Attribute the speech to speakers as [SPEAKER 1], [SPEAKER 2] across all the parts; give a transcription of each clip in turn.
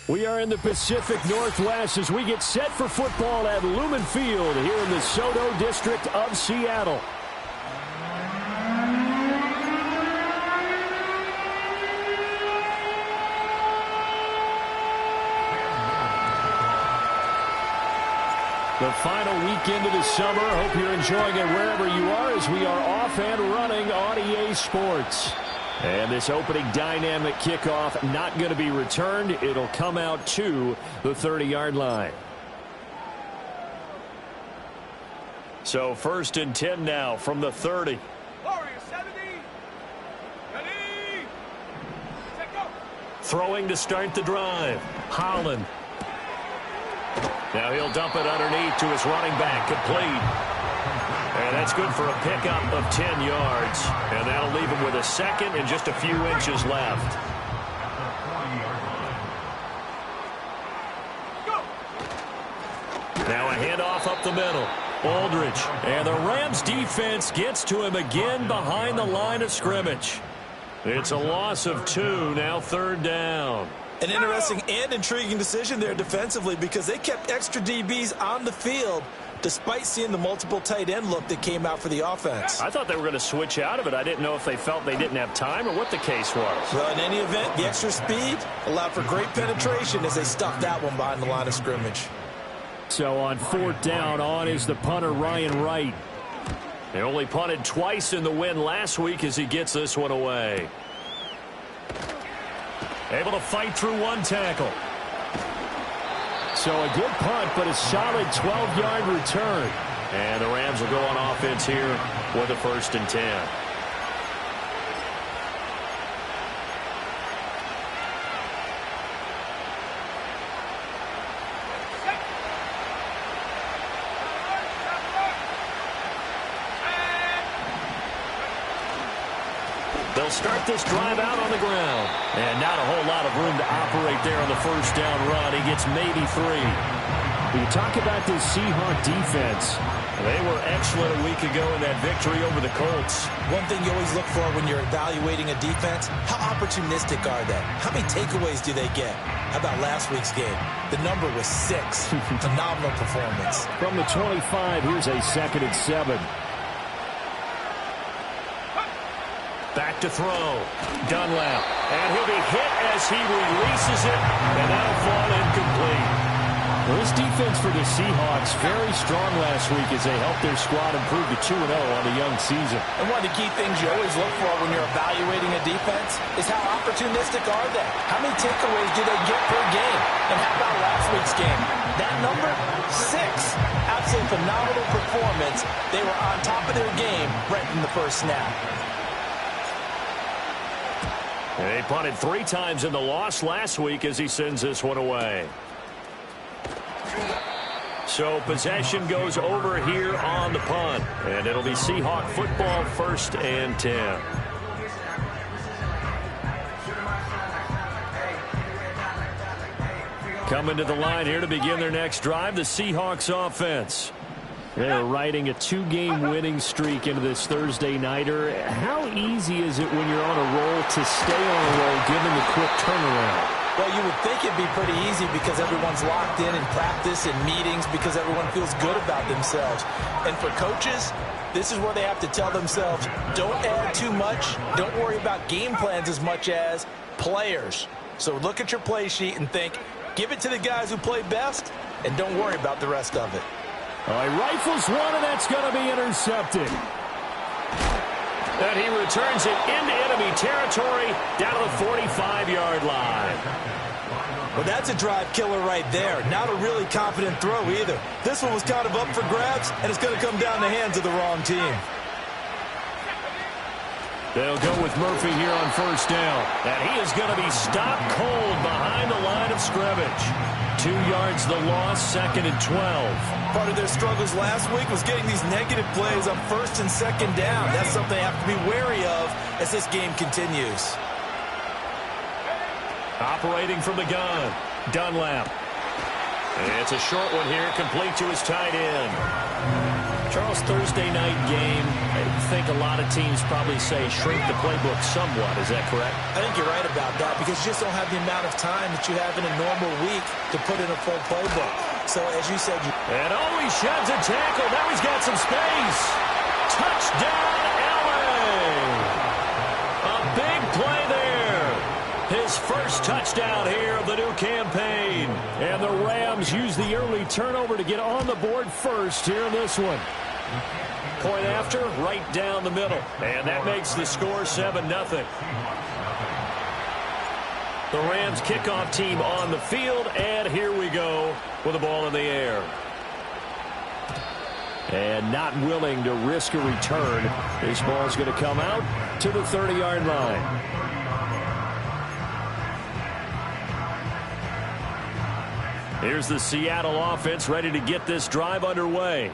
[SPEAKER 1] We are in the Pacific Northwest as we get set for football at Lumen Field here in the SoDo district of Seattle. The final weekend of the summer. Hope you're enjoying it wherever you are as we are off and running on EA Sports. And this opening dynamic kickoff not going to be returned. It'll come out to the 30-yard line. So 1st and 10 now from the 30. Throwing to start the drive. Holland. Now he'll dump it underneath to his running back. Complete. And that's good for a pickup of 10 yards. And that'll leave him with a second and just a few inches left. Now a handoff up the middle. Aldridge. And the Rams defense gets to him again behind the line of scrimmage. It's a loss of 2, now 3rd down.
[SPEAKER 2] An interesting and intriguing decision there defensively because they kept extra DBs on the field despite seeing the multiple tight end look that came out for the offense.
[SPEAKER 1] I thought they were going to switch out of it. I didn't know if they felt they didn't have time or what the case was.
[SPEAKER 2] Well, in any event, the extra speed allowed for great penetration as they stuffed that one behind the line of scrimmage.
[SPEAKER 1] So on 4th down, on is the punter, Ryan Wright. They only punted twice in the win last week as he gets this one away. Able to fight through one tackle. So a good punt, but a solid 12-yard return. And the Rams will go on offense here with a 1st and 10. They'll start this drive out on the ground. And not a whole lot of room to operate there on the 1st down run. He gets maybe 3. When you talk about this Seahawk defense, they were excellent a week ago in that victory over the Colts.
[SPEAKER 2] One thing you always look for when you're evaluating a defense, how opportunistic are they? How many takeaways do they get? How about last week's game? The number was 6. Phenomenal performance.
[SPEAKER 1] From the 25, here's a 2nd and 7. Back to throw. Dunlap. And he'll be hit as he releases it. And that'll fall incomplete. Well, this defense for the Seahawks very strong last week as they helped their squad improve to 2-0 on the young season.
[SPEAKER 2] And one of the key things you always look for when you're evaluating a defense is how opportunistic are they? How many takeaways do they get per game? And how about last week's game? That number, 6. Absolutely phenomenal performance. They were on top of their game right from the first snap.
[SPEAKER 1] They punted 3 times in the loss last week as he sends this one away. So possession goes over here on the punt. And it'll be Seahawk football, 1st and 10. Coming to the line here to begin their next drive, the Seahawks offense. They're riding a 2-game winning streak into this Thursday nighter. How easy is it when you're on a roll to stay on a roll given the quick turnaround?
[SPEAKER 2] Well, you would think it'd be pretty easy because everyone's locked in practice and meetings because everyone feels good about themselves. And for coaches, this is where they have to tell themselves, don't add too much. Don't worry about game plans as much as players. So look at your play sheet and think, give it to the guys who play best, and don't worry about the rest of it.
[SPEAKER 1] All right, rifles one, and that's going to be intercepted. And he returns it into enemy territory down to the 45-yard line.
[SPEAKER 2] Well, that's a drive killer right there. Not a really confident throw either. This one was kind of up for grabs, and it's going to come down the hands of the wrong team.
[SPEAKER 1] They'll go with Murphy here on 1st down. And he is going to be stopped cold behind the line of scrimmage. 2 yards the loss, 2nd and 12.
[SPEAKER 2] Part of their struggles last week was getting these negative plays on 1st and 2nd down. That's something they have to be wary of as this game continues.
[SPEAKER 1] Operating from the gun, Dunlap. And it's a short one here, complete to his tight end. Charles, Thursday night game, I think a lot of teams probably say shrink the playbook somewhat. Is that correct?
[SPEAKER 2] I think you're right about that because you just don't have the amount of time that you have in a normal week to put in a full playbook. So, as you said...
[SPEAKER 1] And he sheds a tackle. Now he's got some space. Touchdown, LA! A big play there. His first touchdown here of the new campaign. And the Rams use the early turnover to get on the board first here in this one. Point after, right down the middle. And that makes the score 7-0. The Rams kickoff team on the field, and here we go with the ball in the air. And not willing to risk a return. This ball's going to come out to the 30-yard line. Here's the Seattle offense ready to get this drive underway.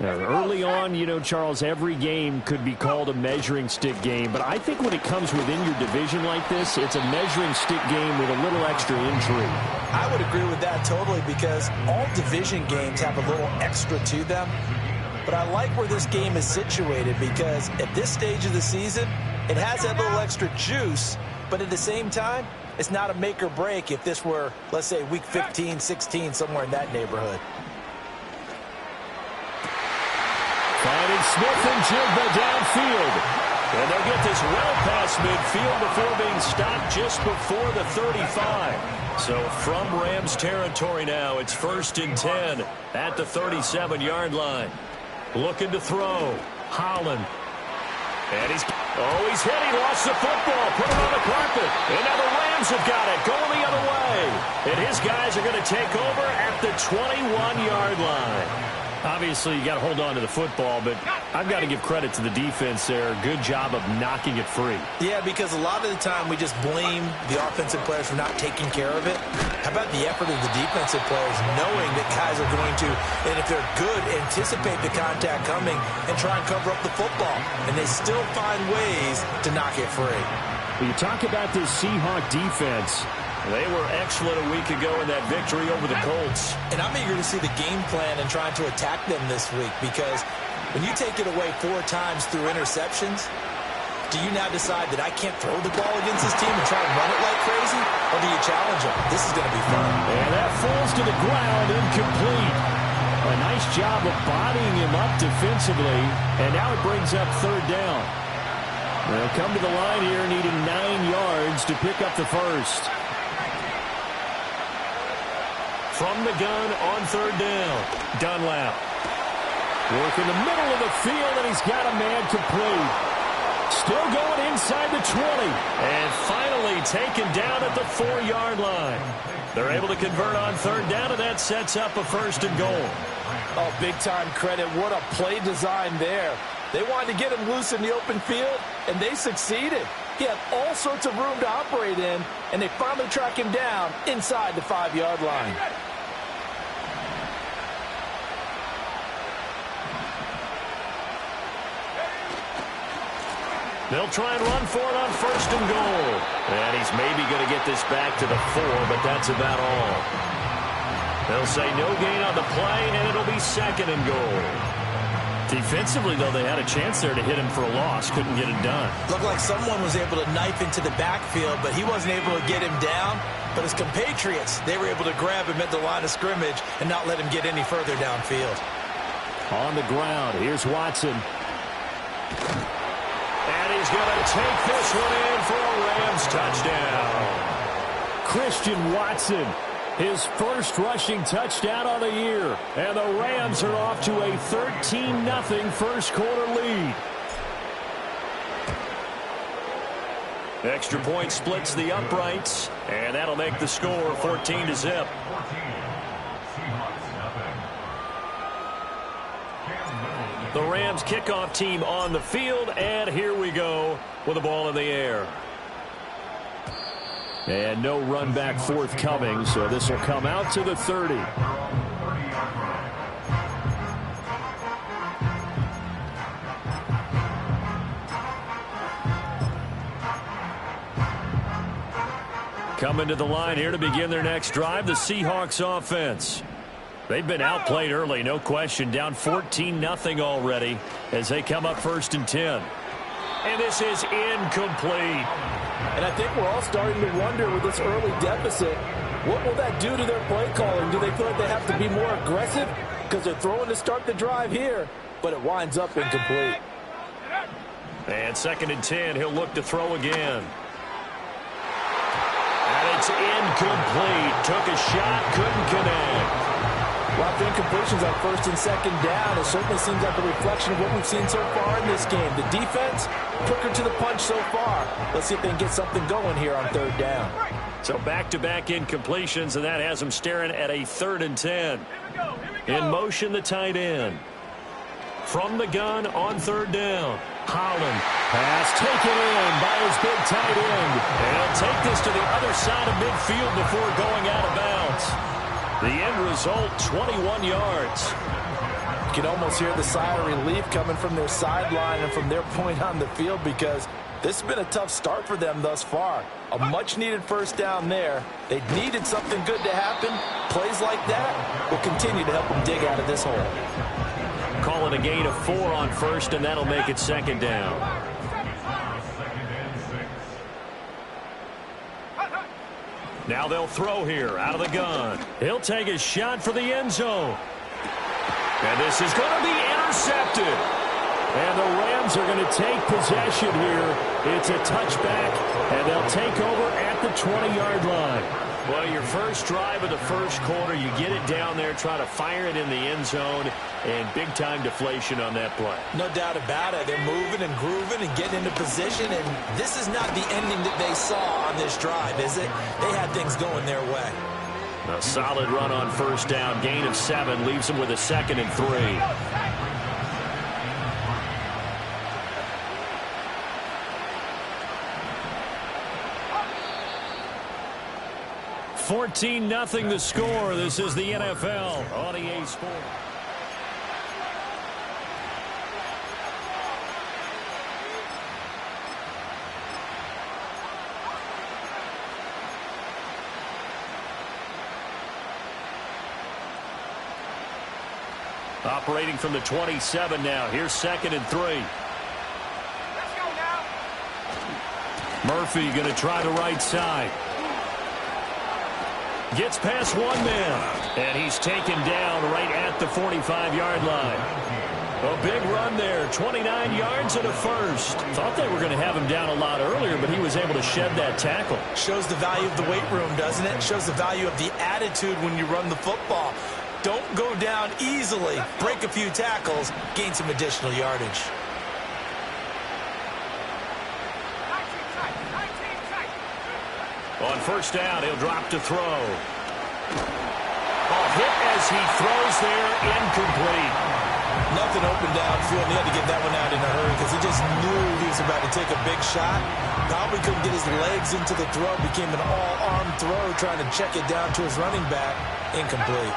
[SPEAKER 1] Now, early on, you know, Charles, every game could be called a measuring stick game. But I think when it comes within your division like this, it's a measuring stick game with a little extra intrigue.
[SPEAKER 2] I would agree with that totally because all division games have a little extra to them. But I like where this game is situated because at this stage of the season, it has that little extra juice. But at the same time, it's not a make or break if this were, let's say, week 15, 16, somewhere in that neighborhood.
[SPEAKER 1] Finding Smith and Jigba downfield. And they'll get this well past midfield before being stopped just before the 35. So from Rams territory now, it's 1st and 10 at the 37-yard line. Looking to throw. Holland. And he's hit. He lost the football. Put it on the carpet. And now the Rams have got it. Going the other way. And his guys are going to take over at the 21-yard line. Obviously, you got to hold on to the football, but I've got to give credit to the defense there. Good job of knocking it free.
[SPEAKER 2] Yeah, because a lot of the time we just blame the offensive players for not taking care of it. How about the effort of the defensive players knowing that guys are going to, and if they're good, anticipate the contact coming and try and cover up the football. And they still find ways to knock it free.
[SPEAKER 1] When you talk about this Seahawk defense, they were excellent a week ago in that victory over the Colts.
[SPEAKER 2] And I'm eager to see the game plan and trying to attack them this week because when you take it away 4 times through interceptions, do you now decide that I can't throw the ball against this team and try to run it like crazy? Or do you challenge them? This is going to be fun.
[SPEAKER 1] And that falls to the ground, incomplete. A nice job of bodying him up defensively. And now it brings up 3rd down. They'll come to the line here needing 9 yards to pick up the first. From the gun on 3rd down, Dunlap. Working the middle of the field, and he's got a man complete. Still going inside the 20. And finally taken down at the 4-yard line. They're able to convert on 3rd down, and that sets up a 1st and goal.
[SPEAKER 2] Oh, big-time credit. What a play design there. They wanted to get him loose in the open field, and they succeeded. He had all sorts of room to operate in, and they finally track him down inside the 5-yard line.
[SPEAKER 1] They'll try and run for it on 1st and goal. And he's maybe going to get this back to the 4, but that's about all. They'll say no gain on the play, and it'll be 2nd and goal. Defensively, though, they had a chance there to hit him for a loss. Couldn't get it done.
[SPEAKER 2] Looked like someone was able to knife into the backfield, but he wasn't able to get him down. But his compatriots, they were able to grab him at the line of scrimmage and not let him get any further downfield.
[SPEAKER 1] On the ground, here's Watson. And he's going to take this one in for a Rams touchdown. Christian Watson, his first rushing touchdown of the year. And the Rams are off to a 13-0 first quarter lead. Extra point splits the uprights, and that'll make the score 14-0. The Rams kickoff team on the field, and here we go with the ball in the air. And no run back forthcoming, so this will come out to the 30. Coming to the line here to begin their next drive, the Seahawks offense. They've been outplayed early, no question. Down 14-0 already as they come up 1st and 10. And this is incomplete.
[SPEAKER 2] And I think we're all starting to wonder with this early deficit, what will that do to their play calling? Do they feel like they have to be more aggressive? Because they're throwing to start the drive here, but it winds up incomplete.
[SPEAKER 1] And 2nd and 10, he'll look to throw again. And it's incomplete. Took a shot, couldn't connect.
[SPEAKER 2] Lots of incompletions on 1st and 2nd down. It certainly seems like a reflection of what we've seen so far in this game. The defense, quicker to the punch so far. Let's see if they can get something going here on 3rd down.
[SPEAKER 1] So back-to-back incompletions, and that has them staring at a 3rd and 10. In motion, the tight end. From the gun on 3rd down. Holland. Pass taken in by his big tight end. And he'll take this to the other side of midfield before going out of bounds. The end result, 21 yards.
[SPEAKER 2] You can almost hear the sigh of relief coming from their sideline and from their point on the field because this has been a tough start for them thus far. A much-needed 1st down there. They needed something good to happen. Plays like that will continue to help them dig out of this hole.
[SPEAKER 1] Call it a gain of 4 on 1st, and that'll make it 2nd down. Now they'll throw here out of the gun. He'll take a shot for the end zone. And this is going to be intercepted. And the Rams are going to take possession here. It's a touchback, and they'll take over at the 20-yard line. Well, your first drive of the first quarter, you get it down there, try to fire it in the end zone, and big-time deflation on that play.
[SPEAKER 2] No doubt about it. They're moving and grooving and getting into position, and this is not the ending that they saw on this drive, is it? They had things going their way.
[SPEAKER 1] A solid run on 1st down. Gain of 7 leaves them with a 2nd and 3. 14-0 the score. This is the NFL on EA Sports. Operating from the 27 now. Here's 2nd and 3.
[SPEAKER 3] Let's go now.
[SPEAKER 1] Murphy going to try the right side. Gets past one man, and he's taken down right at the 45-yard line. A big run there, 29 yards and a first. Thought they were going to have him down a lot earlier, but he was able to shed that tackle.
[SPEAKER 2] Shows the value of the weight room, doesn't it? Shows the value of the attitude when you run the football. Don't go down easily. Break a few tackles, gain some additional yardage.
[SPEAKER 1] On 1st down, he'll drop to throw. Ball hit as he throws there, incomplete.
[SPEAKER 2] Nothing open downfield, and he had to get that one out in a hurry because he just knew he was about to take a big shot. Probably couldn't get his legs into the throw. Became an all-arm throw, trying to check it down to his running back. Incomplete.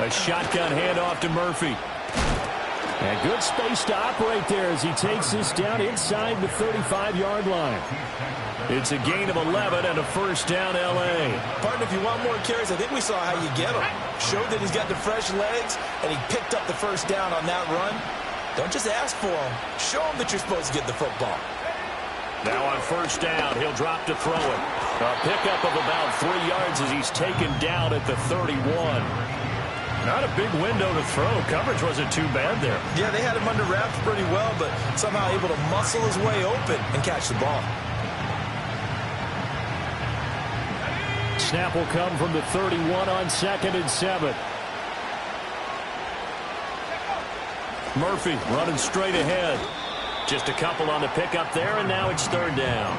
[SPEAKER 1] A shotgun handoff to Murphy. And good space to operate there as he takes this down inside the 35-yard line. It's a gain of 11 and a 1st down, L.A.
[SPEAKER 2] Partner, if you want more carries, I think we saw how you get them. Showed that he's got the fresh legs, and he picked up the 1st down on that run. Don't just ask for him. Show him that you're supposed to get the football.
[SPEAKER 1] Now on 1st down, he'll drop to throw it. A pickup of about 3 yards as he's taken down at the 31. Not a big window to throw. Coverage wasn't too bad there.
[SPEAKER 2] Yeah, they had him under wraps pretty well, but somehow able to muscle his way open and catch the ball.
[SPEAKER 1] Snap will come from the 31 on 2nd and 7. Murphy running straight ahead. Just a couple on the pickup there, and now it's 3rd down.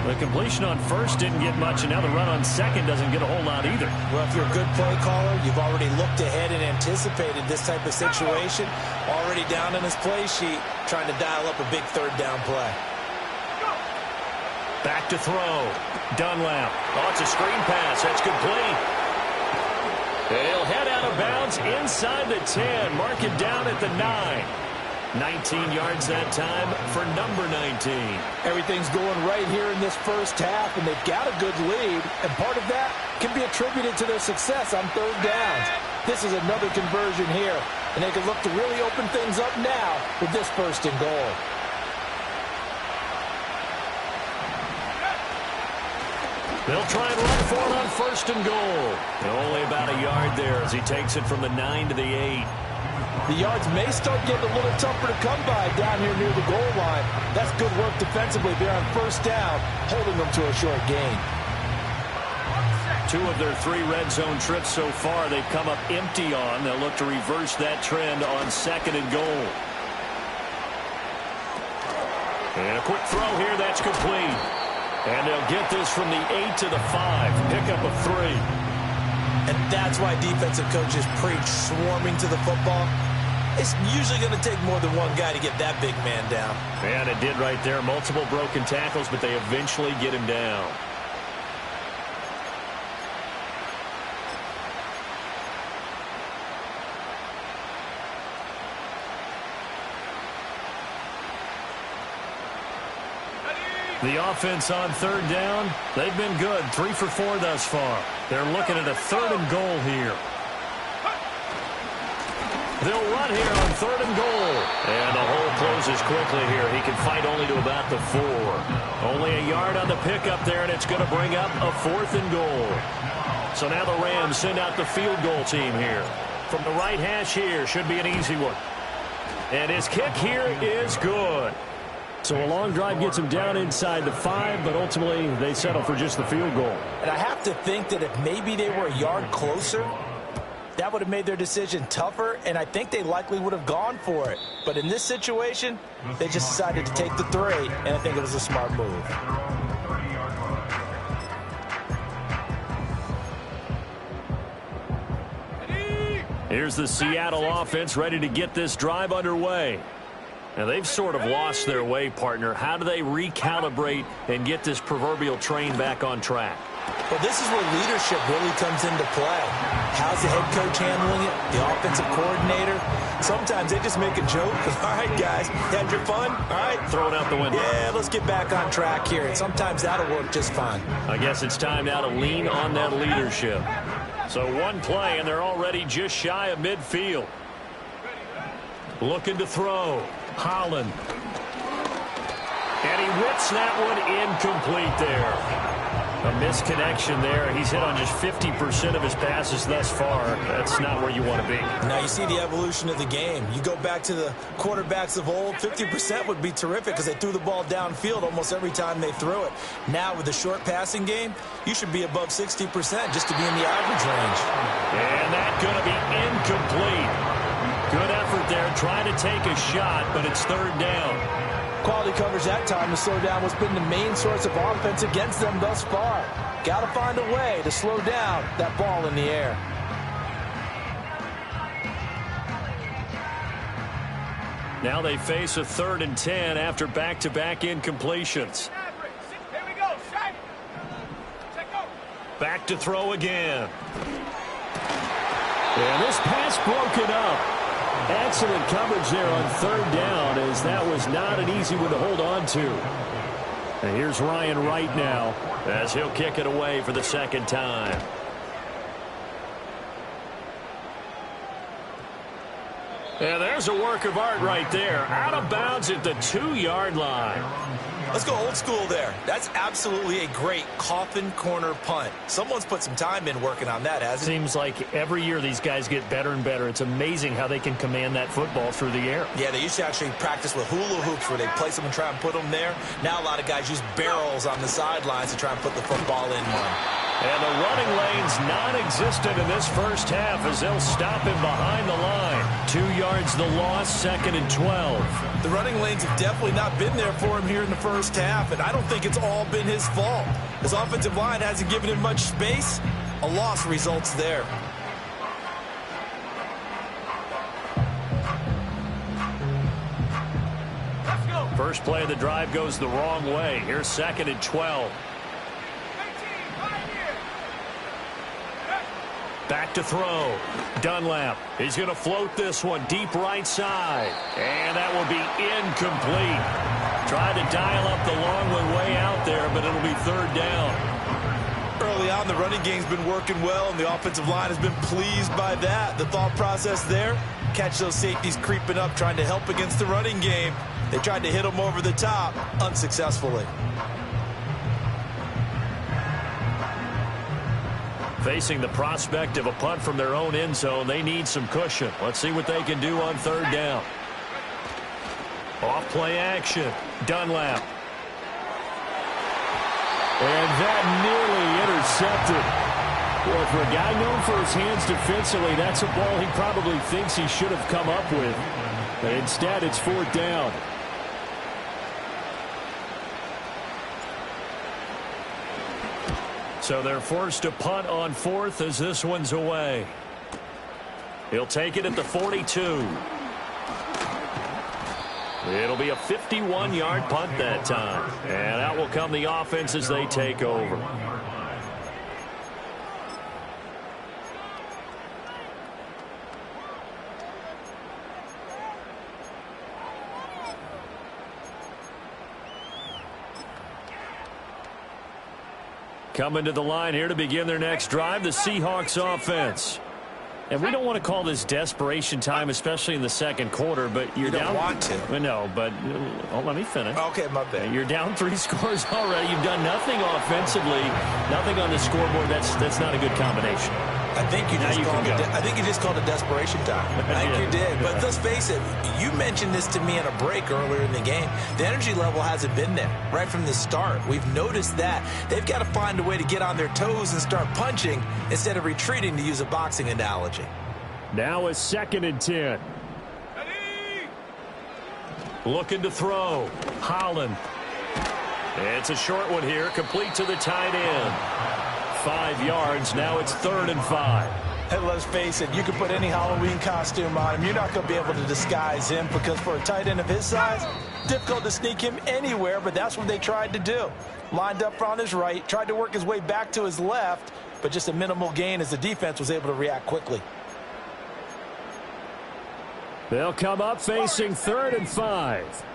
[SPEAKER 1] The completion on 1st didn't get much, and now the run on 2nd doesn't get a whole lot either.
[SPEAKER 2] Well, if you're a good play caller, you've already looked ahead and anticipated this type of situation. Already down in his play sheet, trying to dial up a big 3rd down play.
[SPEAKER 1] Back to throw. Dunlap. Oh, it's a screen pass. That's complete. He'll head out of bounds inside the 10. Mark it down at the 9. 19 yards that time for number 19.
[SPEAKER 2] Everything's going right here in this first half, and they've got a good lead, and part of that can be attributed to their success on third downs. This is another conversion here, and they can look to really open things up now with this first and goal.
[SPEAKER 1] They'll try and run for it on first and goal. Only about a yard there as he takes it from the 9 to the 8.
[SPEAKER 2] The yards may start getting a little tougher to come by down here near the goal line. That's good work defensively there on first down, holding them to a short gain.
[SPEAKER 1] 2 of their 3 red zone trips so far they've come up empty on. They'll look to reverse that trend on second and goal. And a quick throw here, that's complete. And they'll get this from the 8 to the 5. Pickup of 3.
[SPEAKER 2] And that's why defensive coaches preach swarming to the football. It's usually going to take more than one guy to get that big man down.
[SPEAKER 1] And it did right there. Multiple broken tackles, but they eventually get him down. The offense on third down, they've been good. 3 for 4 thus far. They're looking at a third and goal here. They'll run here on third and goal. And the hole closes quickly here. He can fight only to about the 4. Only a yard on the pickup there, and it's going to bring up a 4th and goal. So now the Rams send out the field goal team here. From the right hash here, should be an easy one. And his kick here is good. So a long drive gets him down inside the 5, but ultimately they settle for just the field goal.
[SPEAKER 2] And I have to think that if maybe they were a yard closer, that would have made their decision tougher, and I think they likely would have gone for it. But in this situation, they just decided to take the 3, and I think it was a smart move.
[SPEAKER 1] Here's the Seattle offense ready to get this drive underway. Now, they've sort of lost their way, partner. How do they recalibrate and get this proverbial train back on track?
[SPEAKER 2] Well, this is where leadership really comes into play. How's the head coach handling it? The offensive coordinator? Sometimes they just make a joke. All right, guys, had your fun? All right.
[SPEAKER 1] Throw it out the window.
[SPEAKER 2] Yeah, let's get back on track here. And sometimes that'll work just fine.
[SPEAKER 1] I guess it's time now to lean on that leadership. So one play, and they're already just shy of midfield. Looking to throw. Holland. And he whips that one incomplete there. A misconnection there. He's hit on just 50% of his passes thus far. That's not where you want to be.
[SPEAKER 2] Now you see the evolution of the game. You go back to the quarterbacks of old, 50% would be terrific because they threw the ball downfield almost every time they threw it. Now with the short passing game, you should be above 60% just to be in the average range.
[SPEAKER 1] And that's going to be incomplete. Good effort there, trying to take a shot, but it's third down.
[SPEAKER 2] Quality coverage that time to slow down what's been the main source of offense against them thus far. Got to find a way to slow down that ball in the air.
[SPEAKER 1] Now they face a 3rd and 10 after back-to-back incompletions.
[SPEAKER 3] Here we go, shot.
[SPEAKER 1] Back to throw again. And this pass broken up. Excellent coverage there on third down, as that was not an easy one to hold on to. And here's Ryan Wright now as he'll kick it away for the second time. And there's a work of art right there. Out of bounds at the 2-yard line.
[SPEAKER 2] Let's go old school there. That's absolutely a great coffin corner punt. Someone's put some time in working on that, hasn't it?
[SPEAKER 1] Seems like every year these guys get better and better. It's amazing how they can command that football through the air.
[SPEAKER 2] Yeah, they used to actually practice with hula hoops where they place them and try and put them there. Now a lot of guys use barrels on the sidelines to try and put the football in one.
[SPEAKER 1] And the running lane's non-existent in this first half as they'll stop him behind the line. 2 yards the loss, 2nd and 12.
[SPEAKER 2] The running lanes have definitely not been there for him here in the first half, and I don't think it's all been his fault. His offensive line hasn't given him much space. A loss results there.
[SPEAKER 3] Let's go.
[SPEAKER 1] First play of the drive goes the wrong way. Here's 2nd and 12.
[SPEAKER 3] Right here.
[SPEAKER 1] Back back to throw. Dunlap, he's going to float this one deep right side. And that will be incomplete. Tried to dial up the long one way out there, but it'll be third down.
[SPEAKER 2] Early on, the running game's been working well, and the offensive line has been pleased by that. The thought process there, catch those safeties creeping up, trying to help against the running game. They tried to hit them over the top, unsuccessfully.
[SPEAKER 1] Facing the prospect of a punt from their own end zone, they need some cushion. Let's see what they can do on third down. Off play action. Dunlap.
[SPEAKER 4] And that nearly intercepted. Well, for a guy known for his hands defensively, that's a ball he probably thinks he should have come up with. But instead, it's fourth down.
[SPEAKER 1] So they're forced to punt on fourth as this one's away. He'll take it at the 42. It'll be a 51-yard punt that time. And out will come the offense as they take over. Coming to the line here to begin their next drive, the Seahawks offense. And we don't want to call this desperation time, especially in the second quarter, but you're down.
[SPEAKER 2] You don't want to.
[SPEAKER 1] No, but let me finish.
[SPEAKER 2] Okay, my bad.
[SPEAKER 1] You're down 3 scores already. You've done nothing offensively, nothing on the scoreboard. That's not a good combination.
[SPEAKER 2] I think you just called it desperation time. I think you did. But let's face it, you mentioned this to me in a break earlier in the game. The energy level hasn't been there right from the start. We've noticed that. They've got to find a way to get on their toes and start punching instead of retreating, to use a boxing analogy.
[SPEAKER 4] Now a 2nd and 10.
[SPEAKER 1] Looking to throw. Holland. It's a short one here, complete to the tight end. 5 yards. Now it's 3rd and 5.
[SPEAKER 2] Hey, let's face it, you can put any Halloween costume on him. You're not going to be able to disguise him, because for a tight end of his size, difficult to sneak him anywhere, but that's what they tried to do. Lined up on his right, tried to work his way back to his left, but just a minimal gain as the defense was able to react quickly.
[SPEAKER 4] They'll come up facing 3rd and 5.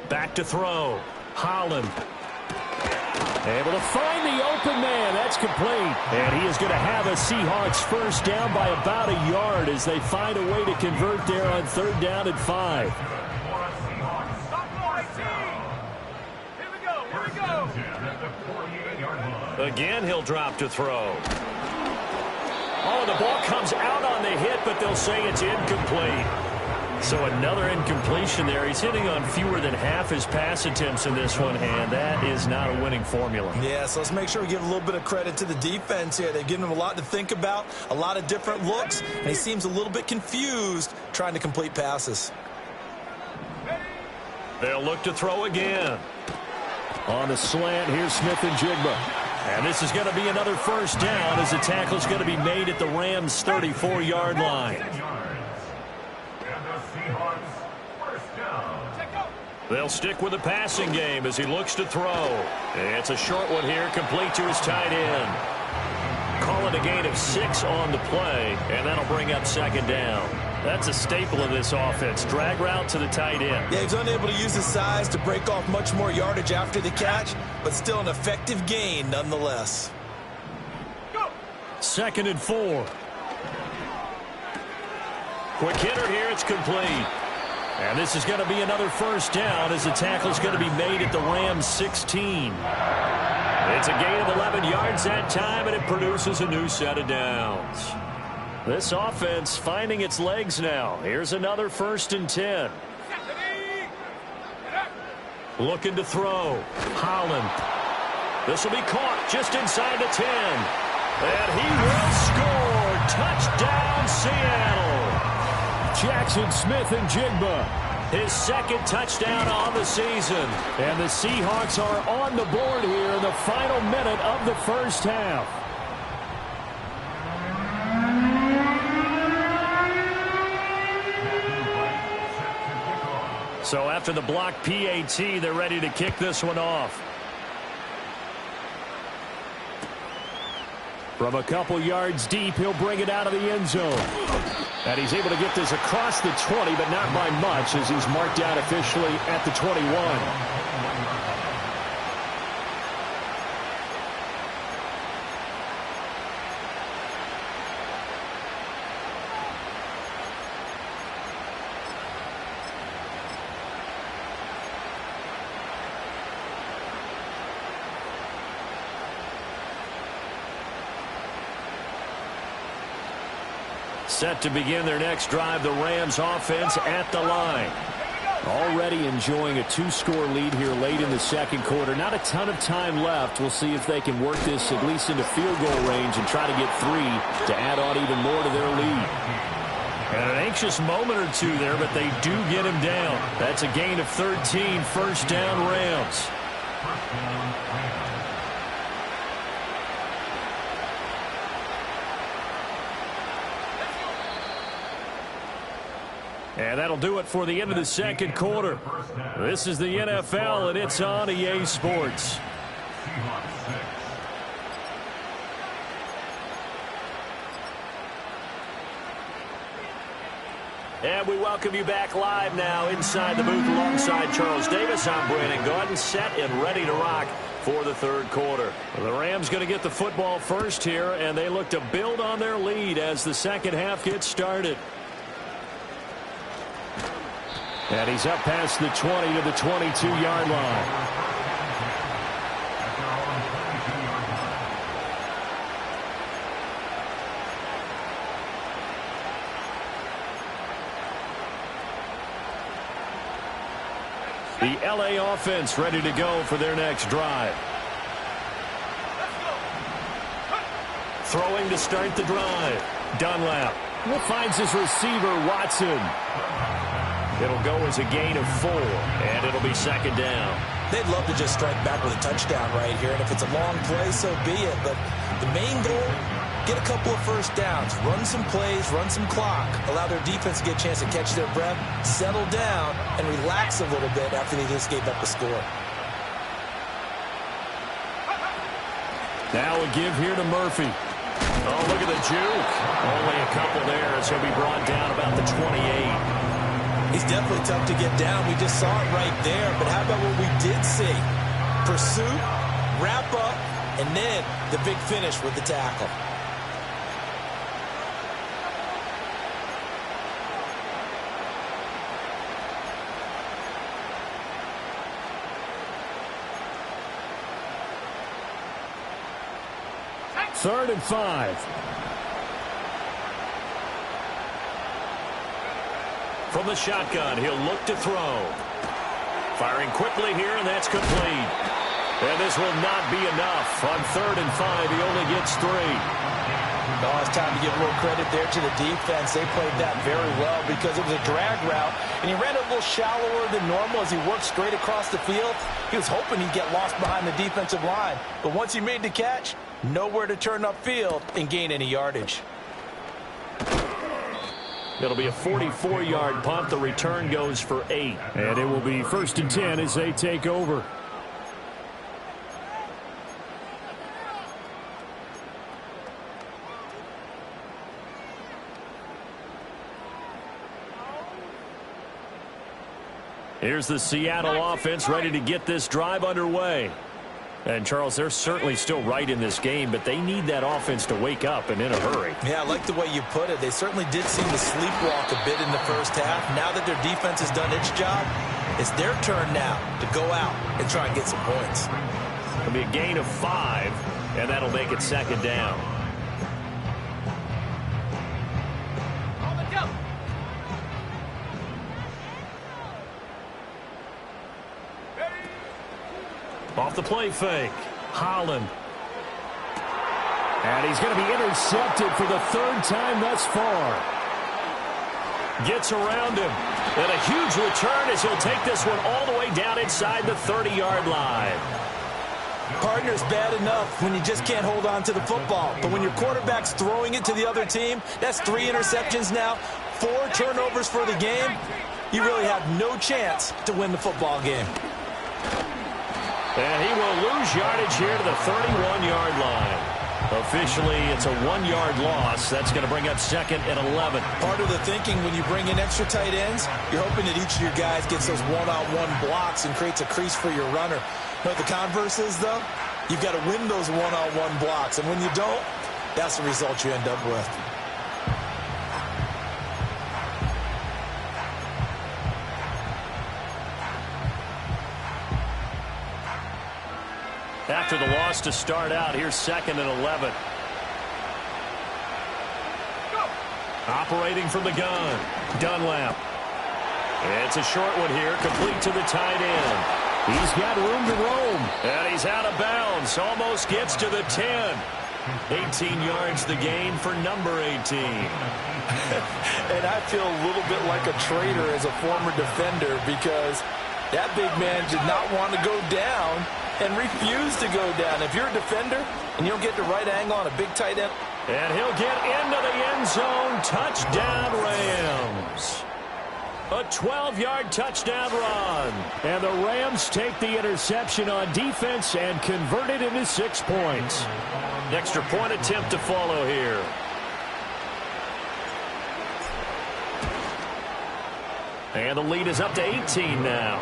[SPEAKER 1] Back to throw. Holland. Able to find the open man. That's complete. And he is going to have a Seahawks first down by about a yard as they find a way to convert there on 3rd down and 5. Again, he'll drop to throw. Oh, the ball comes out on the hit, but they'll say it's incomplete. So another incompletion there. He's hitting on fewer than half his pass attempts in this one, and that is not a winning formula.
[SPEAKER 2] Yeah, so let's make sure we give a little bit of credit to the defense here. They've given him a lot to think about, a lot of different looks, and he seems a little bit confused trying to complete passes.
[SPEAKER 1] They'll look to throw again.
[SPEAKER 4] On the slant, here's Smith and Jigba.
[SPEAKER 1] And this is going to be another first down as the tackle is going to be made at the Rams' 34-yard line. They'll stick with the passing game as he looks to throw. It's a short one here, complete to his tight end. Call it a gain of 6 on the play, and that'll bring up 2nd down. That's a staple of this offense. Drag route to the tight end.
[SPEAKER 2] Yeah, he's unable to use his size to break off much more yardage after the catch, but still an effective gain nonetheless.
[SPEAKER 1] 2nd and 4. Quick hitter here, it's complete. And this is going to be another first down as the tackle is going to be made at the Rams' 16. It's a gain of 11 yards that time, and it produces a new set of downs. This offense finding its legs now. Here's another 1st and 10. Looking to throw. Holland. This will be caught just inside the 10. And he will score. Touchdown, Seattle.
[SPEAKER 4] Jackson Smith and Jigba.
[SPEAKER 1] His 2nd touchdown on the season.
[SPEAKER 4] And the Seahawks are on the board here in the final minute of the first half. So after the block PAT, they're ready to kick this one off. From a couple yards deep, he'll bring it out of the end zone. And he's able to get this across the 20, but not by much, as he's marked out officially at the 21. Set to begin their next drive, the Rams offense at the line. Already enjoying a 2-score lead here late in the second quarter. Not a ton of time left. We'll see if they can work this at least into field goal range and try to get 3 to add on even more to their lead.
[SPEAKER 1] And an anxious moment or two there, but they do get him down. That's a gain of 13, first down Rams. And that'll do it for the end of the second quarter. This is the NFL, and it's on EA Sports. And we welcome you back live now inside the booth alongside Charles Davis. I'm Brandon Gaudin, set and ready to rock for the third quarter. The Rams going to get the football first here, and they look to build on their lead as the second half gets started. And he's up past the 20 to the 22-yard line. The LA offense ready to go for their next drive. Throwing to start the drive. Dunlap finds his receiver, Watson. It'll go as a gain of 4, and it'll be second down.
[SPEAKER 2] They'd love to just strike back with a touchdown right here, and if it's a long play, so be it. But the main goal, get a couple of first downs, run some plays, run some clock, allow their defense to get a chance to catch their breath, settle down, and relax a little bit after they just gave up the score.
[SPEAKER 1] Now a give here to Murphy. Oh, look at the juke. Only a couple there as he'll be brought down about the 28.
[SPEAKER 2] He's definitely tough to get down. We just saw it right there. But how about what we did see? Pursuit, wrap up, and then the big finish with the tackle.
[SPEAKER 4] Third and 5.
[SPEAKER 1] From the shotgun, he'll look to throw. Firing quickly here, and that's complete. And this will not be enough. On 3rd and 5, he only gets 3.
[SPEAKER 2] Oh, it's time to give a little credit there to the defense. They played that very well because it was a drag route, and he ran a little shallower than normal as he worked straight across the field. He was hoping he'd get lost behind the defensive line, but once he made the catch, nowhere to turn upfield and gain any yardage.
[SPEAKER 1] It'll be a 44-yard punt. The return goes for 8.
[SPEAKER 4] And it will be 1st and 10 as they take over.
[SPEAKER 1] Here's the Seattle offense ready to get this drive underway. And, Charles, they're certainly still right in this game, but they need that offense to wake up and in a hurry.
[SPEAKER 2] Yeah, I like the way you put it. They certainly did seem to sleepwalk a bit in the first half. Now that their defense has done its job, it's their turn now to go out and try and get some points.
[SPEAKER 1] It'll be a gain of 5, and that'll make it second down. Off the play fake, Holland.
[SPEAKER 4] And he's going to be intercepted for the 3rd time thus far.
[SPEAKER 1] Gets around him. And a huge return as he'll take this one all the way down inside the 30-yard line.
[SPEAKER 2] Partner's bad enough when you just can't hold on to the football. But when your quarterback's throwing it to the other team, that's 3 interceptions now, 4 turnovers for the game. You really have no chance to win the football game.
[SPEAKER 1] And he will lose yardage here to the 31-yard line. Officially, it's a 1-yard loss. That's going to bring up 2nd and 11.
[SPEAKER 2] Part of the thinking when you bring in extra tight ends, you're hoping that each of your guys gets those one-on-one blocks and creates a crease for your runner. But the converse is, though, you've got to win those one-on-one blocks. And when you don't, that's the result you end up with.
[SPEAKER 1] After the loss to start out, here's 2nd and 11. Operating from the gun, Dunlap. It's a short one here, complete to the tight end.
[SPEAKER 4] He's got room to roam.
[SPEAKER 1] And he's out of bounds, almost gets to the 10. 18 yards the gain for number 18.
[SPEAKER 2] And I feel a little bit like a traitor as a former defender because that big man did not want to go down and refused to go down. If you're a defender and you don't get the right angle on a big tight end.
[SPEAKER 1] And he'll get into the end zone. Touchdown, Rams. A 12-yard touchdown run.
[SPEAKER 4] And the Rams take the interception on defense and convert it into 6 points.
[SPEAKER 1] Extra point attempt to follow here. And the lead is up to 18 now.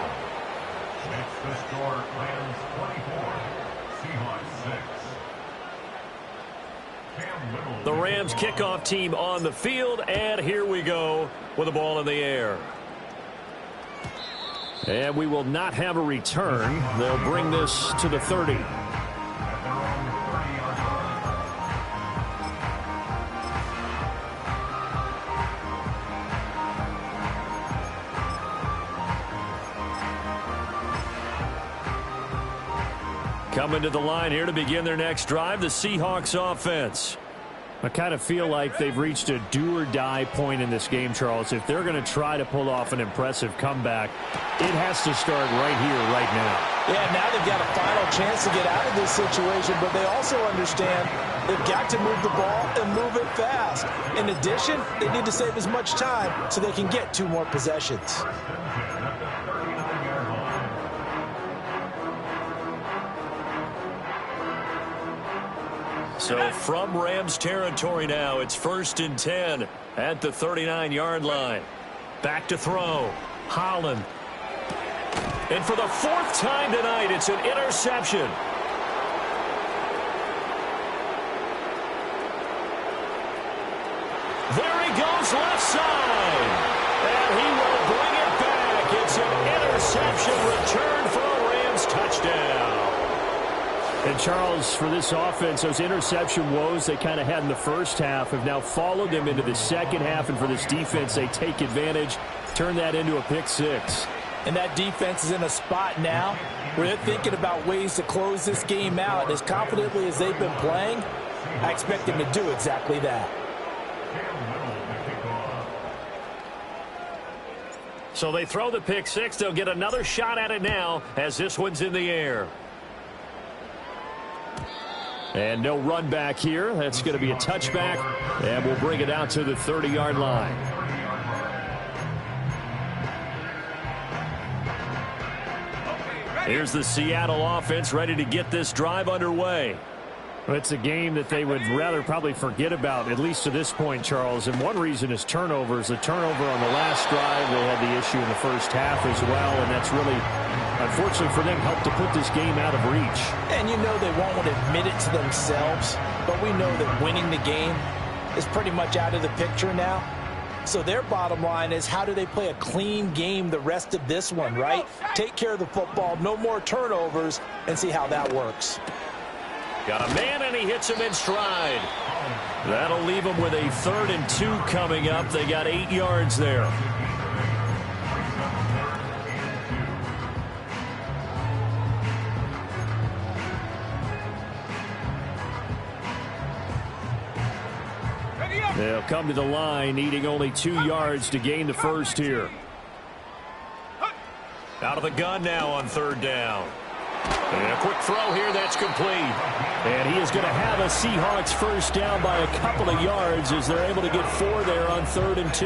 [SPEAKER 5] Makes the score Rams 24, Seahawks 6.
[SPEAKER 1] The Rams kickoff team on the field, and here we go with the ball in the air.
[SPEAKER 4] And we will not have a return. They'll bring this to the 30.
[SPEAKER 1] Coming to the line here to begin their next drive, the Seahawks offense.
[SPEAKER 4] I kind of feel like they've reached a do-or-die point in this game, Charles. If they're going to try to pull off an impressive comeback, it has to start right here, right now.
[SPEAKER 2] Yeah, now they've got a final chance to get out of this situation, but they also understand they've got to move the ball and move it fast. In addition, they need to save as much time so they can get 2 more possessions.
[SPEAKER 1] So from Rams territory now, it's 1st and 10 at the 39-yard line. Back to throw. Holland. And for the 4th time tonight, it's an interception. There he goes, left side. And he will bring it back. It's an interception return for a Rams touchdown.
[SPEAKER 4] And, Charles, for this offense, those interception woes they kind of had in the first half have now followed them into the second half. And for this defense, they take advantage, turn that into a pick 6.
[SPEAKER 2] And that defense is in a spot now where they're thinking about ways to close this game out. As confidently as they've been playing, I expect them to do exactly that.
[SPEAKER 1] So they throw the pick 6. They'll get another shot at it now as this one's in the air.
[SPEAKER 4] And no run back here. That's going to be a touchback. And we'll bring it out to the 30-yard line.
[SPEAKER 1] Here's the Seattle offense ready to get this drive underway.
[SPEAKER 4] Well, it's a game that they would rather probably forget about, at least to this point, Charles. And one reason is turnovers. The turnover on the last drive, they had the issue in the first half as well. And that's really, unfortunately for them, helped to put this game out of reach.
[SPEAKER 2] And you know they won't want to admit it to themselves, but we know that winning the game is pretty much out of the picture now. So their bottom line is, how do they play a clean game the rest of this one, right? Take care of the football, no more turnovers, and see how that works.
[SPEAKER 1] Got a man, and he hits him in stride. That'll leave them with a 3rd and 2 coming up. They got 8 yards there.
[SPEAKER 4] They'll come to the line, needing only 2 yards to gain the first here.
[SPEAKER 1] Out of the gun now on 3rd down. And a quick throw here, that's complete.
[SPEAKER 4] And he is going to have a Seahawks first down by a couple of yards as they're able to get 4 there on 3rd and 2.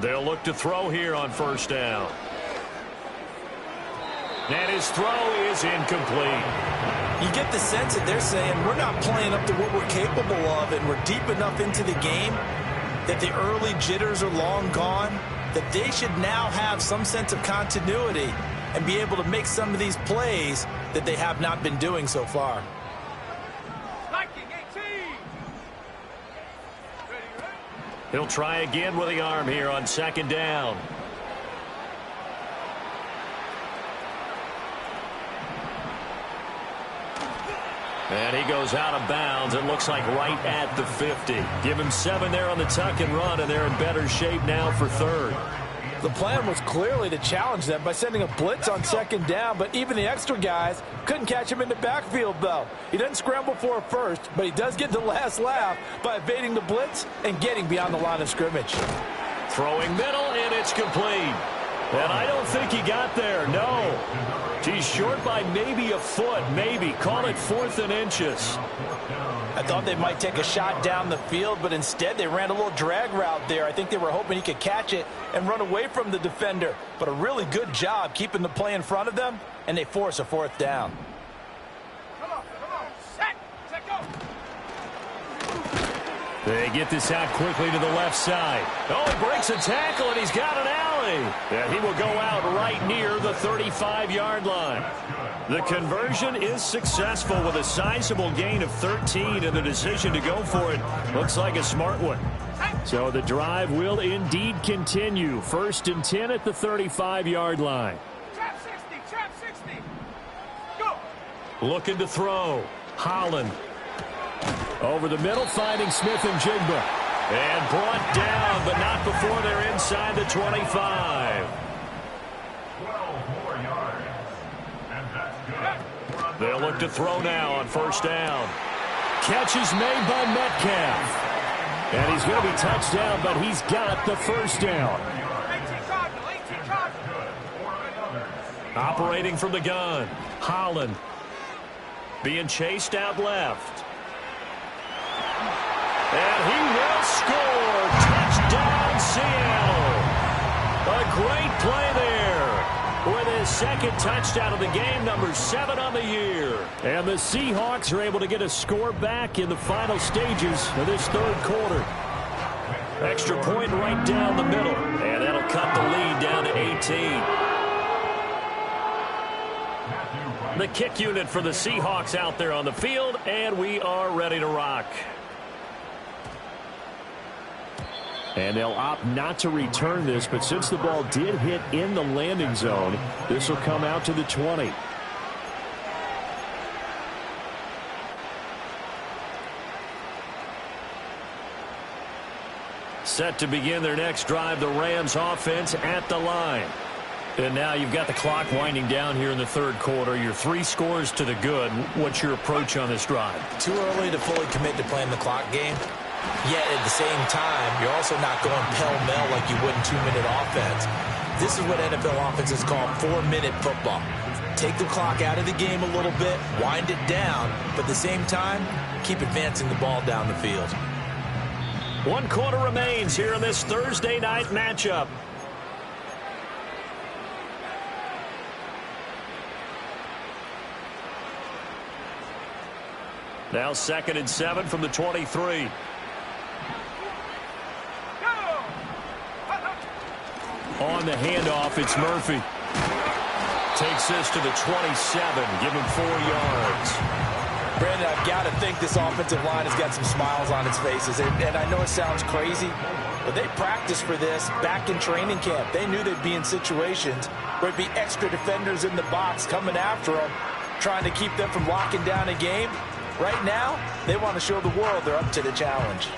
[SPEAKER 1] They'll look to throw here on first down. And his throw is incomplete.
[SPEAKER 2] You get the sense that they're saying we're not playing up to what we're capable of, and we're deep enough into the game that the early jitters are long gone, that they should now have some sense of continuity and be able to make some of these plays that they have not been doing so far.
[SPEAKER 3] Liking 18. Ready?
[SPEAKER 1] He'll try again with the arm here on second down. And he goes out of bounds. It looks like right at the 50. Give him 7 there on the tuck and run, and they're in better shape now for third.
[SPEAKER 2] The plan was clearly to challenge them by sending a blitz on second down, but even the extra guys couldn't catch him in the backfield, though. He doesn't scramble for a first, but he does get the last laugh by evading the blitz and getting beyond the line of scrimmage.
[SPEAKER 1] Throwing middle, and it's complete. And I don't think he got there, no. He's short by maybe a foot, maybe. Call it 4th and inches.
[SPEAKER 2] I thought they might take a shot down the field, but instead they ran a little drag route there. I think they were hoping he could catch it and run away from the defender. But a really good job keeping the play in front of them, and they force a 4th down.
[SPEAKER 3] Come on. Set, go.
[SPEAKER 1] They get this out quickly to the left side. Oh, he breaks a tackle, and he's got an alley. And he will go out right near the 35-yard line. The conversion is successful with a sizable gain of 13, and the decision to go for it looks like a smart one.
[SPEAKER 4] So the drive will indeed continue. 1st and 10 at the 35-yard line.
[SPEAKER 3] Trap 60. Go.
[SPEAKER 1] Looking to throw. Holland.
[SPEAKER 4] Over the middle, finding Smith and Jigba.
[SPEAKER 1] And brought down, but not before they're inside the 25.
[SPEAKER 5] 12 more yards. And that's good.
[SPEAKER 1] They'll look to throw now on first down.
[SPEAKER 4] Catch is made by Metcalf. And he's going to be touched down, but he's got the first down.
[SPEAKER 3] 18 Cardinal.
[SPEAKER 1] Operating from the gun. Holland. Being chased out left. And he will score. Touchdown, Seattle. A great play there with his 2nd touchdown of the game, number 7 on the year.
[SPEAKER 4] And the Seahawks are able to get a score back in the final stages of this 3rd quarter.
[SPEAKER 1] Extra point right down the middle. And that'll cut the lead down to 18. The kick unit for the Seahawks out there on the field, and we are ready to rock.
[SPEAKER 4] And they'll opt not to return this, but since the ball did hit in the landing zone, this will come out to the 20.
[SPEAKER 1] Set to begin their next drive, the Rams offense at the line. And now you've got the clock winding down here in the 3rd quarter. Your 3 scores to the good. What's your approach on this drive?
[SPEAKER 2] Too early to fully commit to playing the clock game. Yet at the same time, you're also not going pell-mell like you would in 2-minute offense. This is what NFL offenses call 4-minute football. Take the clock out of the game a little bit, wind it down, but at the same time, keep advancing the ball down the field.
[SPEAKER 1] 1 quarter remains here in this Thursday night matchup. Now 2nd and 7 from the 23. On the handoff, it's Murphy. Takes this to the 27. Give him 4 yards.
[SPEAKER 2] Brandon, I've got to think this offensive line has got some smiles on its faces. And I know it sounds crazy, but they practiced for this back in training camp. They knew they'd be in situations where there'd be extra defenders in the box coming after them, trying to keep them from locking down a game. Right now, they want to show the world they're up to the challenge.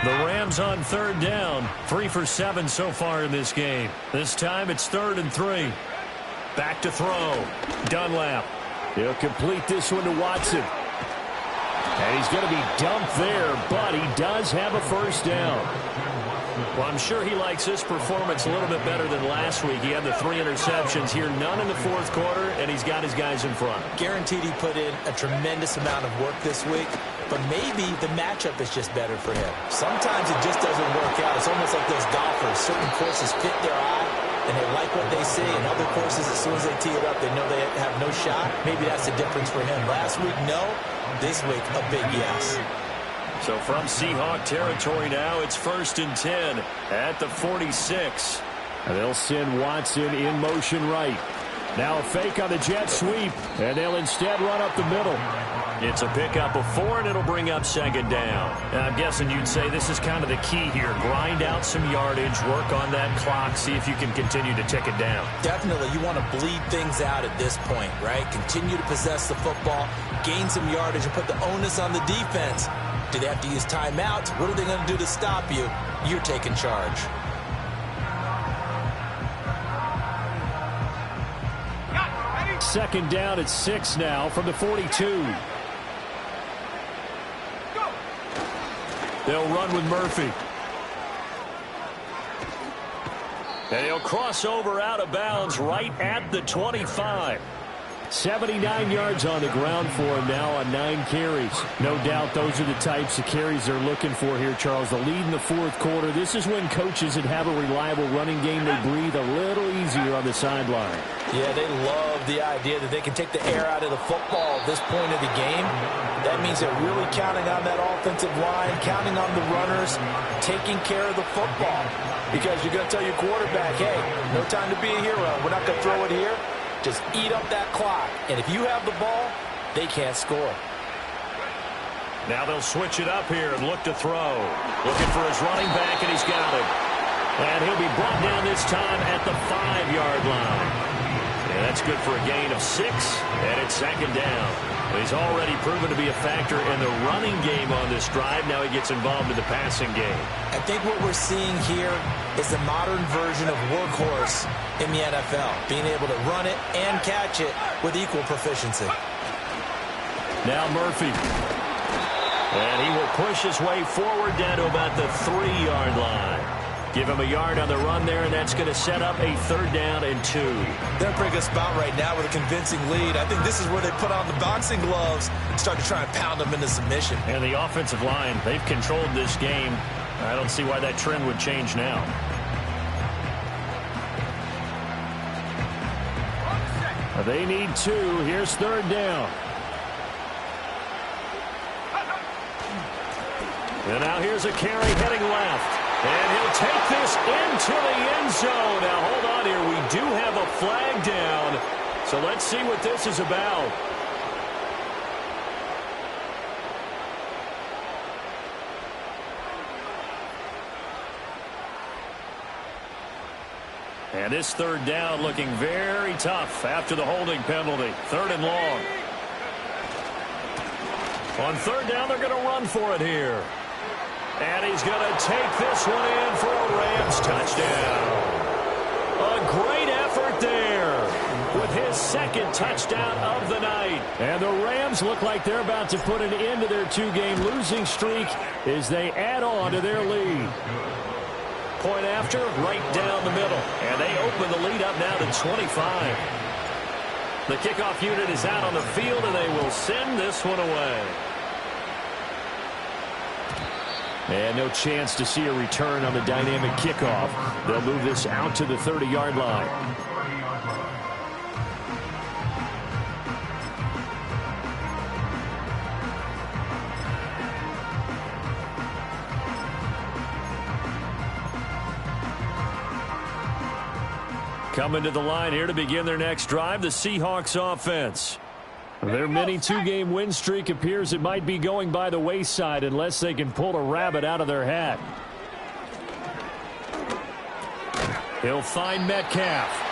[SPEAKER 1] The Rams on 3rd down. 3 for 7 so far in this game. This time it's 3rd and 3. Back to throw. Dunlap.
[SPEAKER 4] He'll complete this one to Watson. And he's going to be dumped there, but he does have a first down.
[SPEAKER 1] Well, I'm sure he likes this performance a little bit better than last week. He had the 3 interceptions here, none in the 4th quarter, and he's got his guys in front.
[SPEAKER 2] Guaranteed he put in a tremendous amount of work this week. but maybe the matchup is just better for him. Sometimes it just doesn't work out. It's almost like those golfers. Certain courses fit their eye, and they like what they see. And other courses, as soon as they tee it up, they know they have no shot. Maybe that's the difference for him. Last week, no. This week, a big yes.
[SPEAKER 1] So from Seahawk territory now, it's 1st and 10 at the 46.
[SPEAKER 4] And they'll send Watson in motion right. Now a fake on the jet sweep, and they'll instead run up the middle.
[SPEAKER 1] It's a pickup of 4, and it'll bring up 2nd down. Now, I'm guessing you'd say this is kind of the key here. Grind out some yardage, work on that clock, see if you can continue to tick it down.
[SPEAKER 2] Definitely, you want to bleed things out at this point, right? Continue to possess the football, gain some yardage, and put the onus on the defense. Do they have to use timeouts? What are they going to do to stop you? You're taking charge.
[SPEAKER 4] Second down at 6 now from the 42.
[SPEAKER 1] They'll run with Murphy. And he'll cross over out of bounds right at the 25.
[SPEAKER 4] 79 yards on the ground for him now on 9 carries. No doubt those are the types of carries they're looking for here, Charles. The lead in the 4th quarter. This is when coaches that have a reliable running game, they breathe a little easier on the sideline.
[SPEAKER 2] Yeah, they love the idea that they can take the air out of the football at this point of the game. That means they're really counting on that offensive line, counting on the runners, taking care of the football. Because you're going to tell your quarterback, hey, no time to be a hero. We're not going to throw it here. Just eat up that clock. And if you have the ball, they can't score.
[SPEAKER 1] Now they'll switch it up here and look to throw. Looking for his running back, and he's got it. And he'll be brought down this time at the 5-yard line. And that's good for a gain of 6, and it's 2nd down. He's already proven to be a factor in the running game on this drive. Now he gets involved in the passing game.
[SPEAKER 2] I think what we're seeing here is the modern version of workhorse in the NFL, being able to run it and catch it with equal proficiency.
[SPEAKER 1] Now Murphy. And he will push his way forward down to about the 3-yard line. Give him a yard on the run there, and that's going to set up a 3rd down and 2.
[SPEAKER 2] They're in a pretty good spot right now with a convincing lead. I think this is where they put on the boxing gloves and start to try and pound them into submission.
[SPEAKER 1] And the offensive line, they've controlled this game. I don't see why that trend would change now.
[SPEAKER 4] They need 2. Here's 3rd down.
[SPEAKER 1] And now here's a carry heading left. And he'll take this into the end zone. Now, hold on here. We do have a flag down. So let's see what this is about. And this 3rd down looking very tough after the holding penalty. 3rd and long. On 3rd down, they're going to run for it here. And he's going to take this one in for a Rams touchdown. A great effort there with his 2nd touchdown of the night.
[SPEAKER 4] And the Rams look like they're about to put an end to their 2-game losing streak as they add on to their lead.
[SPEAKER 1] Point after, right down the middle. And they open the lead up now to 25. The kickoff unit is out on the field, and they will send this one away.
[SPEAKER 4] And no chance to see a return on the dynamic kickoff. They'll move this out to the 30-yard line.
[SPEAKER 1] Coming to the line here to begin their next drive, the Seahawks offense.
[SPEAKER 4] Their mini 2-game win streak appears it might be going by the wayside unless they can pull a rabbit out of their hat.
[SPEAKER 1] He'll find Metcalf.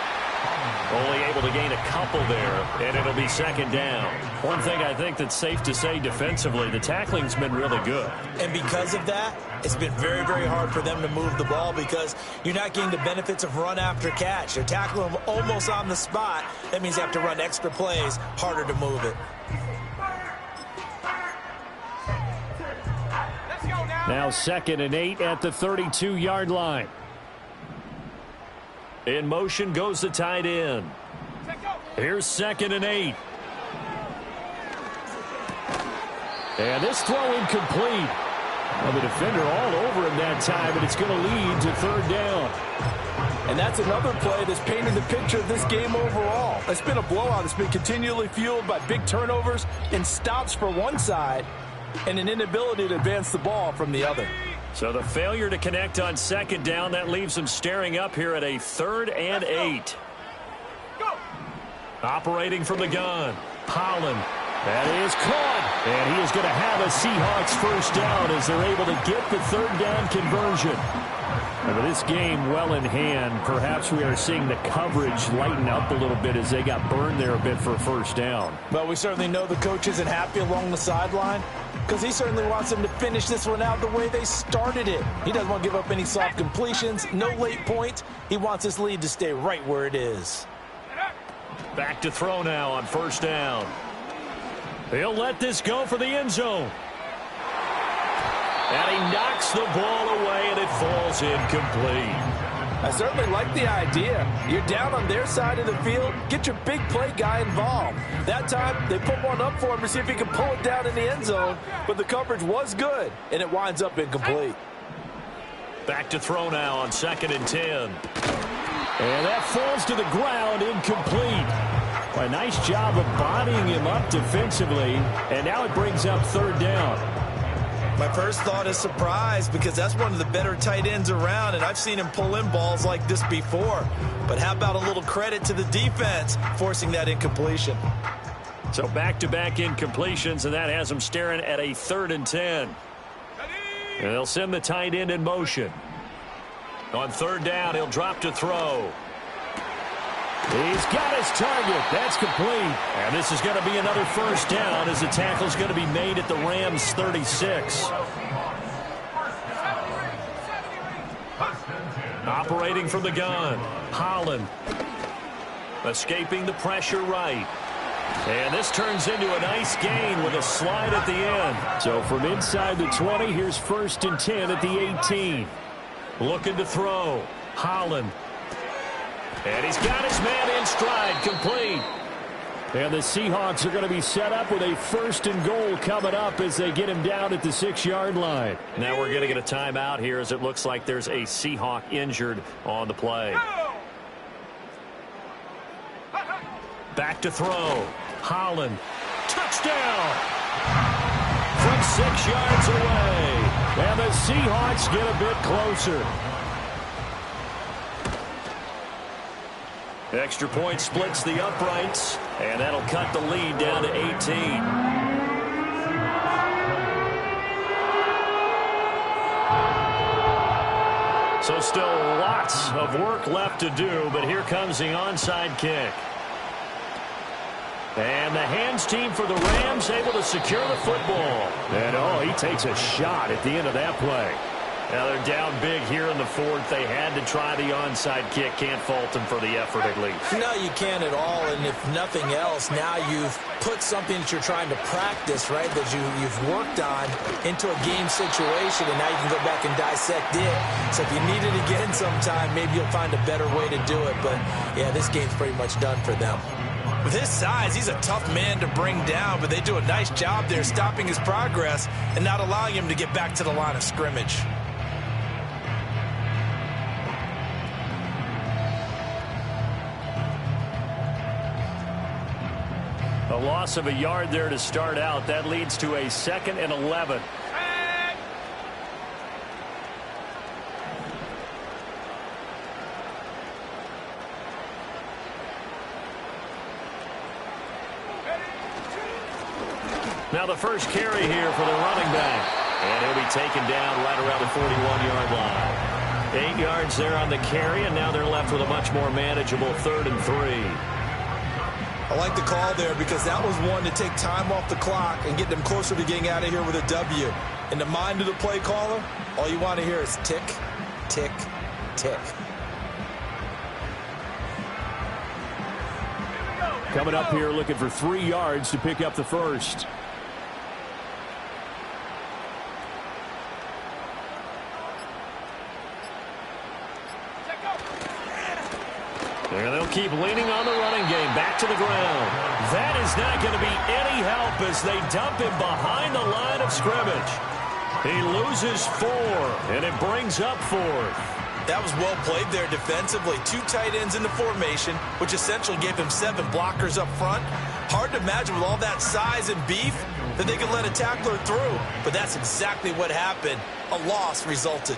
[SPEAKER 1] Only able to gain a couple there, and it'll be 2nd down. One thing I think that's safe to say defensively, the tackling's been really good.
[SPEAKER 2] And because of that, it's been very, very hard for them to move the ball because you're not getting the benefits of run after catch. They're tackling them almost on the spot. That means you have to run extra plays, harder to move it.
[SPEAKER 4] Now 2nd and 8 at the 32-yard line.
[SPEAKER 1] In motion goes the tight end. Here's 2nd and 8.
[SPEAKER 4] And this throw incomplete. Well, the defender all over him that time, and it's going to lead to third down.
[SPEAKER 2] And that's another play that's painted the picture of this game overall. It's been a blowout. It's been continually fueled by big turnovers and stops for one side and an inability to advance the ball from the other.
[SPEAKER 1] So the failure to connect on second down, that leaves them staring up here at a 3rd and 8.
[SPEAKER 3] Go.
[SPEAKER 1] Operating from the gun, Holland.
[SPEAKER 4] That is caught, and he is going to have a Seahawks first down as they're able to get the third down conversion. And with this game well in hand, perhaps we are seeing the coverage lighten up a little bit as they got burned there a bit for a first down.
[SPEAKER 2] But we certainly know the coach isn't happy along the sideline because he certainly wants them to finish this one out the way they started it. He doesn't want to give up any soft completions, no late points. He wants his lead to stay right where it is.
[SPEAKER 1] Back to throw now on first down. He'll let this go for the end zone. And he knocks the ball away, and it falls incomplete.
[SPEAKER 2] I certainly like the idea. You're down on their side of the field. Get your big play guy involved. That time, they put one up for him to see if he can pull it down in the end zone. But the coverage was good, and it winds up incomplete.
[SPEAKER 1] Back to throw now on 2nd and 10.
[SPEAKER 4] And that falls to the ground, incomplete. A nice job of bodying him up defensively, and now it brings up third down.
[SPEAKER 2] My first thought is surprise because that's one of the better tight ends around, and I've seen him pull in balls like this before. But how about a little credit to the defense forcing that incompletion?
[SPEAKER 1] So back-to-back incompletions, and that has them staring at a 3rd and 10. And they'll send the tight end in motion. On third down, he'll drop to throw.
[SPEAKER 4] He's got his target. That's complete.
[SPEAKER 1] And this is going to be another first down as the tackle's going to be made at the Rams' 36. Operating from the gun, Holland. Escaping the pressure right. And this turns into a nice gain with a slide at the end.
[SPEAKER 4] So from inside the 20, here's 1st and 10 at the 18.
[SPEAKER 1] Looking to throw, Holland. And he's got his man in stride, complete.
[SPEAKER 4] And the Seahawks are going to be set up with a 1st and goal coming up as they get him down at the 6-yard line.
[SPEAKER 1] Now we're going to get a timeout here as it looks like there's a Seahawk injured on the play. Back to throw, Holland. Touchdown! From 6 yards away.
[SPEAKER 4] And the Seahawks get a bit closer.
[SPEAKER 1] Extra point splits the uprights, and that'll cut the lead down to 18. So still lots of work left to do, but here comes the onside kick. And the hands team for the Rams able to secure the football.
[SPEAKER 4] And, he takes a shot at the end of that play.
[SPEAKER 1] Now they're down big here in the 4th. They had to try the onside kick. Can't fault them for the effort at least.
[SPEAKER 2] No, you can't at all. And if nothing else, now you've put something that you're trying to practice, right, that you've worked on into a game situation, and now you can go back and dissect it. So if you need it again sometime, maybe you'll find a better way to do it. But, yeah, this game's pretty much done for them. With his size, he's a tough man to bring down, but they do a nice job there stopping his progress and not allowing him to get back to the line of scrimmage.
[SPEAKER 1] A loss of a yard there to start out. That leads to a 2nd and 11. Now the first carry here for the running back. And he'll be taken down right around the 41-yard line. 8 yards there on the carry, and now they're left with a much more manageable 3rd and 3.
[SPEAKER 2] I like the call there because that was one to take time off the clock and get them closer to getting out of here with a W. In the mind of the play caller, all you want to hear is tick, tick, tick.
[SPEAKER 4] Coming up here looking for 3 yards to pick up the first.
[SPEAKER 1] And they'll keep leaning on the running game. Back to the ground. That is not going to be any help as they dump him behind the line of scrimmage. He loses 4, and it brings up 4th.
[SPEAKER 2] That was well played there defensively. 2 tight ends in the formation, which essentially gave him 7 blockers up front. Hard to imagine with all that size and beef that they could let a tackler through. But that's exactly what happened. A loss resulted.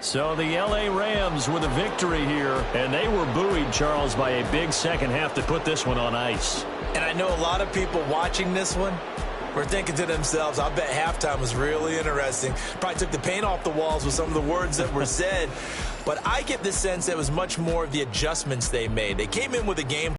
[SPEAKER 1] So the L.A. Rams with a victory here, and they were buoyed, Charles, by a big second half to put this one on ice.
[SPEAKER 2] And I know a lot of people watching this one were thinking to themselves, I bet halftime was really interesting. Probably took the paint off the walls with some of the words that were said. But I get the sense that it was much more of the adjustments they made. They came in with a game